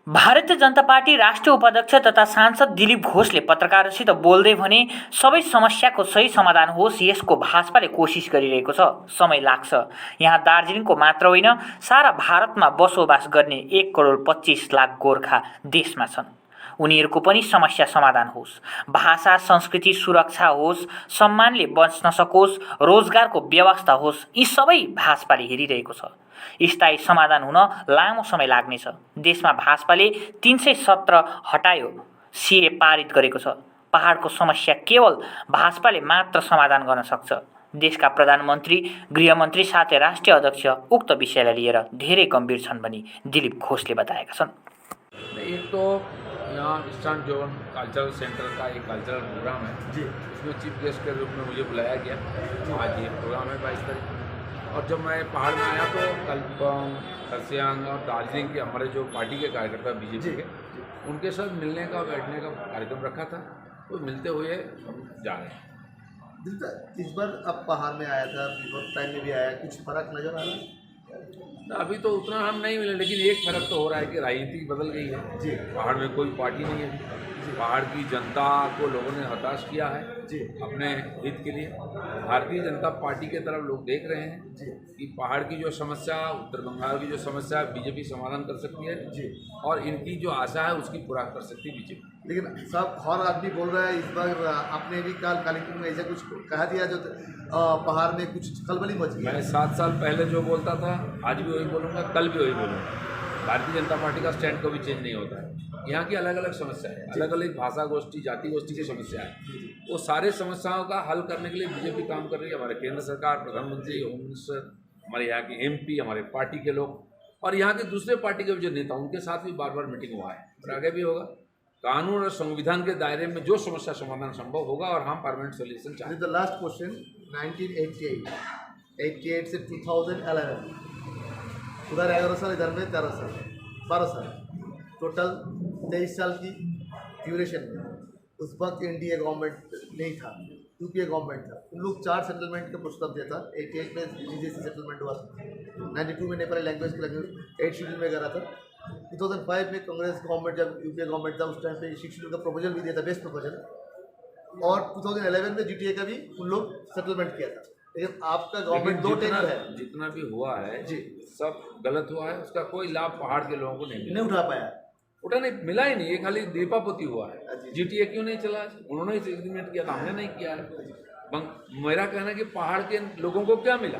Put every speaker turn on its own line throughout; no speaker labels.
Bharatiya Janata party राष्ट्रिय उपाध्यक्ष तथा सांसद दिलीप घोषले पत्रकारसित बोल्दै भने सबै समस्याको सही समाधान होस् यसको भाजपाले कोसिस गरिरहेको छ। समय लाग्छ। यहाँ दार्जिलिङको मात्र होइन सारा भारतमा बसोबास गर्ने 1,25,00,000 गोर्खा देशमा छन्। उनीहरूको पनि समस्या समाधान होस्, भाषा संस्कृति सुरक्षा होस्, सम्मानले बच्न सकोस्, रोजगारको व्यवस्था होस्, यी सबै भाजपाले हेरिरहेको छ। स्थायी समाधान हुन लामो समय लाग्नेछ। देशमा भाजपाले 317 हटायो, सीए पारित गरेको छ। पहाडको समस्या केवल भाजपाले मात्र समाधान गर्न सक्छ। देशका प्रधानमन्त्री, गृहमन्त्री साथै राष्ट्रिय अध्यक्ष उक्त विषयलाई लिएर धेरै गम्भीर छन् भनी दिलीप घोषले बताएका छन्।
एक तो यहाँ ईस्टर्न जोन कल्चरल सेंटर का एक कल्चरल प्रोग्राम है जी, इसमें चीफ गेस्ट के रूप में मुझे बुलाया गया। आज ये प्रोग्राम है 22 तारीख। और जब मैं पहाड़ में आया तो कल खरसियांग और दार्जिलिंग के हमारे जो पार्टी के कार्यकर्ता बीजेपी के, उनके साथ मिलने का बैठने का कार्यक्रम रखा था, तो मिलते हुए हम जा रहे हैं।
इस बार अब पहाड़ में आया था, टाइम में भी आया, कुछ फर्क नजर आ रहा है?
अभी तो उतना हम नहीं मिले, लेकिन एक फर्क तो हो रहा है कि राजनीति बदल गई है जी। पहाड़ में कोई पार्टी नहीं है। पहाड़ की जनता को लोगों ने हताश किया है जी, अपने हित के लिए। भारतीय जनता पार्टी के तरफ लोग देख रहे हैं जी कि पहाड़ की जो समस्या, उत्तर बंगाल की जो समस्या बीजेपी समाधान कर सकती है जी, और इनकी जो आशा है उसकी पूरा कर सकती है बीजेपी।
लेकिन सब हर आदमी बोल रहा है, इस बार आपने भी कालीपुर में ऐसा कुछ कहा दिया जो पहाड़ में कुछ खलबली मच गई।
मैं 7 साल पहले जो बोलता था आज भी वही बोलूँगा, कल भी वही बोलूँगा। भारतीय जनता पार्टी का स्टैंड कभी चेंज नहीं होता है। यहाँ की अलग अलग समस्या है, अलग अलग भाषा गोष्ठी, जाति गोष्ठी की समस्या है। वो सारे समस्याओं का हल करने के लिए बीजेपी काम कर रही है। हमारे केंद्र सरकार, प्रधानमंत्री, होम मिनिस्टर, हमारे यहाँ के एमपी, हमारे पार्टी के लोग और यहाँ के दूसरे पार्टी के जो नेता, उनके साथ भी बार बार मीटिंग हुआ है और आगे भी होगा। कानून और संविधान के दायरे में जो समस्या समाधान संभव होगा और हम परमानेंट सोल्यूशन चाहते हैं।
द लास्ट क्वेश्चन, 1988 से 2011 उधर 11 साल, इधर में 13 साल, 12 साल, टोटल 23 साल की ड्यूरेशन में। उस वक्त एनडीए गवर्नमेंट नहीं था, यूपीए गवर्नमेंट था। उन लोग 4 सेटलमेंट का प्रस्ताव दिया था। 88 में रिलीजियस सेटलमेंट हुआ था, 92 में नेपाली लैंग्वेज के लैंग्वेज 8 शेड्यूल में करा था। 2005 में कांग्रेस गवर्नमेंट, जब यूपीए गवर्नमेंट था, उस टाइम पे 6 शेड्यूल का प्रपोजल भी दिया था, बेस्ट प्रपोजल। और 2011 में जीटीए का भी उन लोग सेटलमेंट किया था। लेकिन आपका गवर्नमेंट 2 टेन्योर है,
जितना भी हुआ है
जी
सब गलत हुआ है। उसका कोई लाभ पहाड़ के लोगों को नहीं
उठा पाया,
उठाने मिला ही नहीं। ये खाली दीपापोती हुआ है। जीटीए क्यों नहीं चला? उन्होंने एग्रीमेंट किया था, हमने नहीं किया है। मेरा कहना है कि पहाड़ के लोगों को क्या मिला?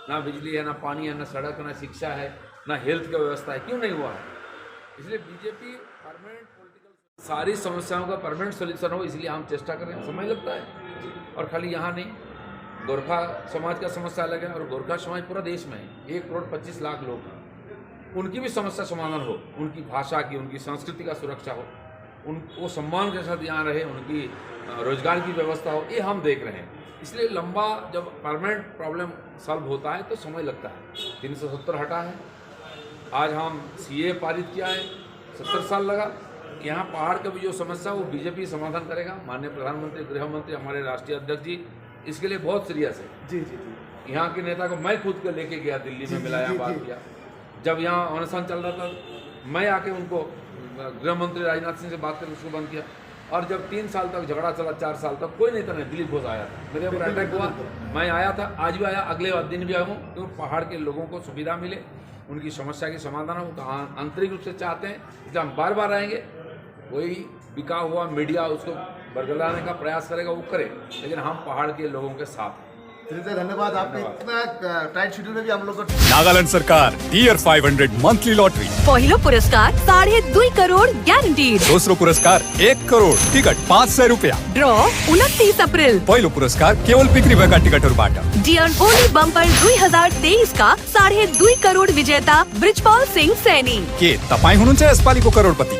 ना बिजली है, ना पानी है, ना सड़क, ना शिक्षा है, ना हेल्थ की व्यवस्था है। क्यों नहीं हुआ है? इसलिए बीजेपी परमानेंट पॉलिटिकल सारी समस्याओं का परमानेंट सोल्यूशन हो, इसलिए हम चेष्टा करें। समय लगता है और खाली यहाँ नहीं, गोरखा समाज का समस्या अलग है और गोरखा समाज पूरा देश में है। 1,25,00,000 लोग हैं, उनकी भी समस्या समाधान हो, उनकी भाषा की, उनकी संस्कृति का सुरक्षा हो, वो सम्मान के साथ यहाँ रहे, उनकी रोजगार की व्यवस्था हो, ये हम देख रहे हैं। इसलिए लंबा जब परमानेंट प्रॉब्लम सॉल्व होता है तो समय लगता है। 370 हटा है, आज हम सीए पारित किया है, 70 साल लगा। यहाँ पहाड़ का भी जो समस्या वो बीजेपी समाधान करेगा। माननीय प्रधानमंत्री, गृहमंत्री, हमारे राष्ट्रीय अध्यक्ष जी इसके लिए बहुत सीरियस है।
जी जी जी।
यहाँ के नेता को मैं खुद के लेके गया, दिल्ली में मिलाया, बात किया। जब यहाँ अनशन चल रहा था मैं आके उनको, गृह मंत्री राजनाथ सिंह से बात करके उसको बंद किया। और जब 3 साल तक झगड़ा चला, 4 साल तक कोई नेता नहीं, दिलीप घोष आया था, मेरे ऊपर अटैक हुआ, मैं आया था, आज भी आया, अगले दिन भी आया हूँ। क्योंकि पहाड़ के लोगों को सुविधा मिले, उनकी समस्या की समाधान हो, तो आंतरिक रूप से चाहते हैं। इसलिए हम बार बार आएंगे। वही बिका हुआ मीडिया उसको बरगलाने का प्रयास करेगा, वो करे, लेकिन हम पहाड़ के लोगों के साथ हैं।
धन्यवाद। आपने इतना टाइट शेड्यूल में भी हम लोग को
नागालैंड सरकार टियर 500 मंथली लॉटरी।
पहिलो पुरस्कार 2.5 करोड़ ग्यारंटीड।
दोस्रो पुरस्कार 1 करोड़, टिकट 500 रुपया।
ड्रॉ 29 अप्रिल।
पहिलो पुरस्कार केवल बिक्री भएका टिकटहरूबाट।
डियन ओली बम्पर 2023 का 2.5 करोड़ विजेता ब्रिजपाल सिंह सैनी।
के तपाईँ हुनुहुन्छ यसपालिको करोडपति?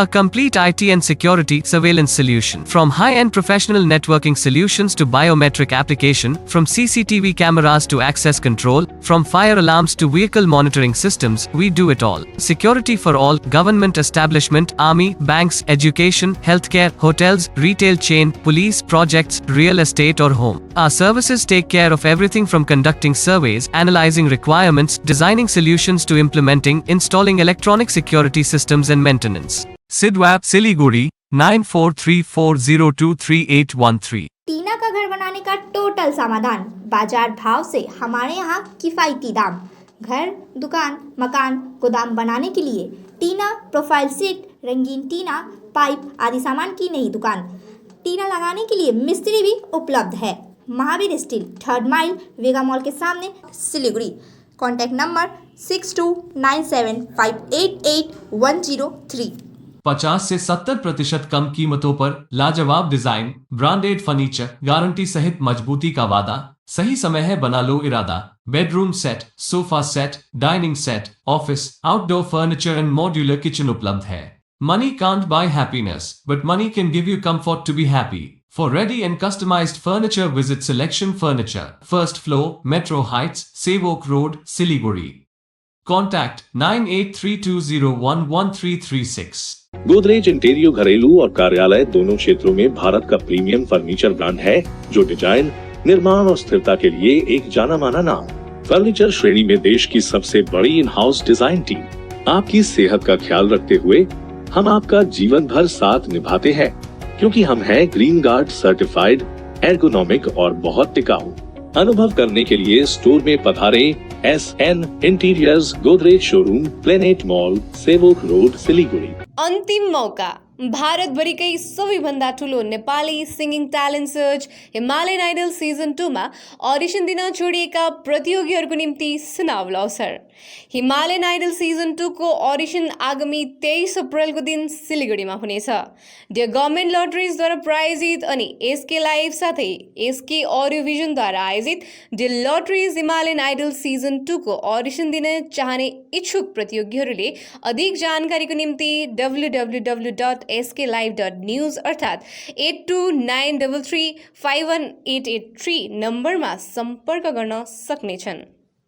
A complete IT and security surveillance solution. From high-end professional networking solutions to biometric application, from CCTV cameras to access control, from fire alarms to vehicle monitoring systems, we do it all. Security for all, government establishment, army, banks, education, healthcare, hotels, retail chain, police, projects, real estate or home. Our services take care of everything from conducting surveys, analyzing requirements, designing solutions to implementing, installing electronic security systems and maintenance. Sidwap Siliguri 9434023813.
टीना का घर बनाने का total समाधान, बाजार भाव से हमारे यहाँ किफायती दाम। घर, दुकान, मकान, गोदाम बनाने के लिए टीना, प्रोफाइल सीट, रंगीन टीना, पाइप आदि सामान की नई दुकान। टीना लगाने के लिए मिस्त्री भी उपलब्ध है। महावीर स्टील, 3rd माइल, वेगा मॉल के सामने, सिलीगुड़ी। Contact number 6297588103।
50 से 70% कम कीमतों पर लाजवाब डिजाइन, ब्रांडेड फर्नीचर, गारंटी सहित मजबूती का वादा। सही समय है, बना लो इरादा। Bedroom set, sofa set, dining set, office, outdoor furniture and modular kitchen उपलब्ध है। Money can't buy happiness, but money can give you comfort to be happy. For ready and customized furniture, visit Selection Furniture, 1st floor, Metro Heights, Sevok Road, Siliguri. Contact 9832011336.
Godrej इंटीरियो घरेलू और कार्यालय दोनों क्षेत्रों में भारत का premium furniture brand है, जो design, निर्माण और स्थिरता के लिए एक जाना माना नाम। फर्नीचर श्रेणी में देश की सबसे बड़ी इन हाउस डिजाइन टीम। आपकी सेहत का ख्याल रखते हुए हम आपका जीवन भर साथ निभाते हैं, क्योंकि हम हैं ग्रीन गार्ड सर्टिफाइड, एर्गोनॉमिक और बहुत टिकाऊ। अनुभव करने के लिए स्टोर में पधारें। SN interiors, Godrej showroom, planet mall, Sevoke road, Siliguri.
अन्तिम मौका, भारतभरिकै सबैभन्दा ठुलो Nepali singing talent search Himalayan idol season 2 मा अडिसन दिन छोडिएका प्रतियोगीहरूको निम्ति सुनौलो अवसर। हिमालयन आइडल सिजन 2 को अडिसन आगामी 23 अप्रिलको दिन सिलिगुडीमा हुनेछ। द गभर्मेन्ट लटरिजद्वारा प्रायोजित अनि एसके लाइभ साथै एसके अडियो भिजनद्वारा आयोजित द लटरिज हिमालयन आइडल सिजन 2 को अडिसन दिन चाहने इच्छुक प्रतियोगीहरूले अधिक जानकारीको निम्ति www.sklive.news अर्थात् 8293351883 नम्बरमा सम्पर्क गर्न सक्नेछन्।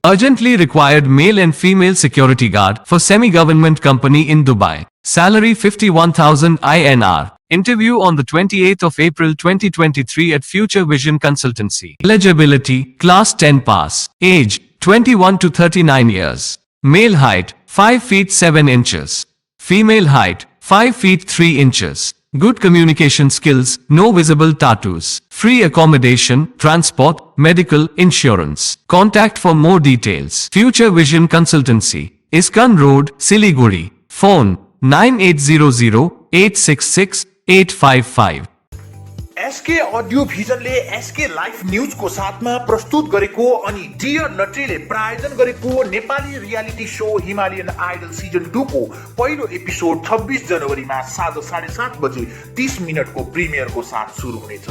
Urgently required male and female security guard for semi-government company in Dubai. Salary 51,000 INR. Interview on the 28th of April 2023 at Future Vision Consultancy. Eligibility, Class 10 pass. Age, 21 to 39 years. Male height, 5 feet 7 inches. Female height, 5 feet 3 inches. Good communication skills, no visible tattoos. Free accommodation, transport, medical, insurance. Contact for more details. Future Vision Consultancy. Iskan Road, Siliguri. Phone 9800866855.
SK Audio भिजनले SK Life न्यूजको साथमा प्रस्तुत गरेको अनि dear लटरीले प्रायोजन गरेको Nepali reality show Himalayan idol season 2 को पहिलो एपिसोड 26 जनवरीमा साँझ 7:30 बजे 30 मिनटको प्रिमियरको साथ सुरु हुनेछ।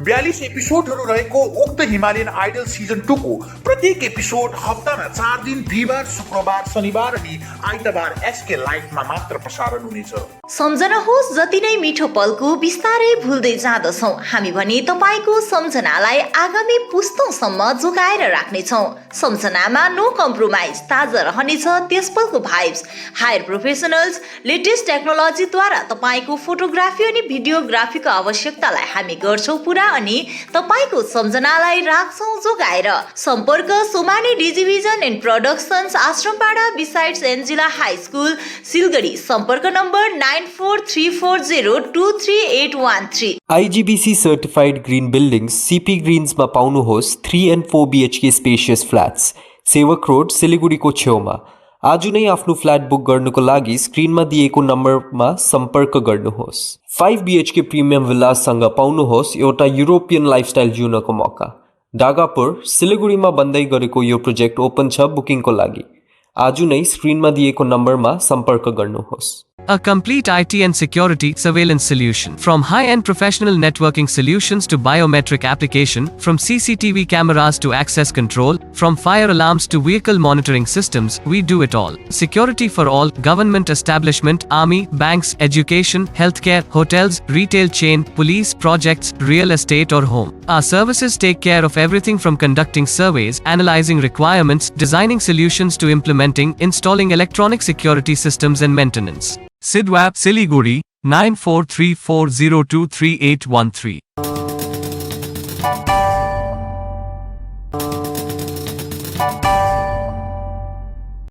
42 एपिसोडहरू रहेको उक्त हिमालयन आइडल सिजन 2 को प्रत्येक एपिसोड हप्तामा 4 दिन बिहिबार, शुक्रबार, शनिबार अनि आइतबार एसके लाइफमा मात्र प्रसारण हुनेछ।
सम्झनुहोस्, जति नै मिठो पलको बिस्तारै भुल्दै जाँदछौँ हामी भने तपाईको सम्झनालाई आगामी पुस्तौँसम्म जोगाएर राख्नेछौँ। सम्झनामा नो कम्प्रोमाइज, ताजा रहनेछ त्यस पलको भाइब्स। हायर प्रोफेसनल्स, लेटेस्ट टेक्नोलोजीद्वारा तपाईको फोटोग्राफी अनि भिडियोग्राफीको आवश्यकतालाई हामी गर्छौँ पुरा अनि तपाईको सम्झनालाई राख्छौँ जोगाएर। सम्पर्क Somani Digivision and Productions, Ashrampara besides Angela High School, Siliguri. सम्पर्क number 9434023813।
IGBC certified green buildings CP ग्रिन्समा पाउनुहोस् 3 and 4 BHK spacious flats, Sevoke road, सिलिगुडीको छेउमा। आज नै आफ्नो फ्ल्याट बुक गर्नुको लागि स्क्रिनमा दिएको नम्बरमा सम्पर्क गर्नुहोस्। 5 BHK प्रिमियम विलाससँग पाउनुहोस् एउटा युरोपियन लाइफस्टाइल जिउनको मौका। डागापुर, सिलिगुडीमा बन्दै गरेको यो प्रोजेक्ट ओपन छ बुकिङको लागि। आज नै स्क्रिनमा दिएको नम्बरमा सम्पर्क गर्नुहोस्।
A complete IT and security surveillance solution. From high-end professional networking solutions to biometric application, from CCTV cameras to access control, from fire alarms to vehicle monitoring systems, we do it all. Security for all, government establishment, army, banks, education, healthcare, hotels, retail chain, police, projects, real estate or home. Our services take care of everything from conducting surveys, analyzing requirements, designing solutions to implementing, installing electronic security systems and maintenance. Sidwap Siliguri 9434023813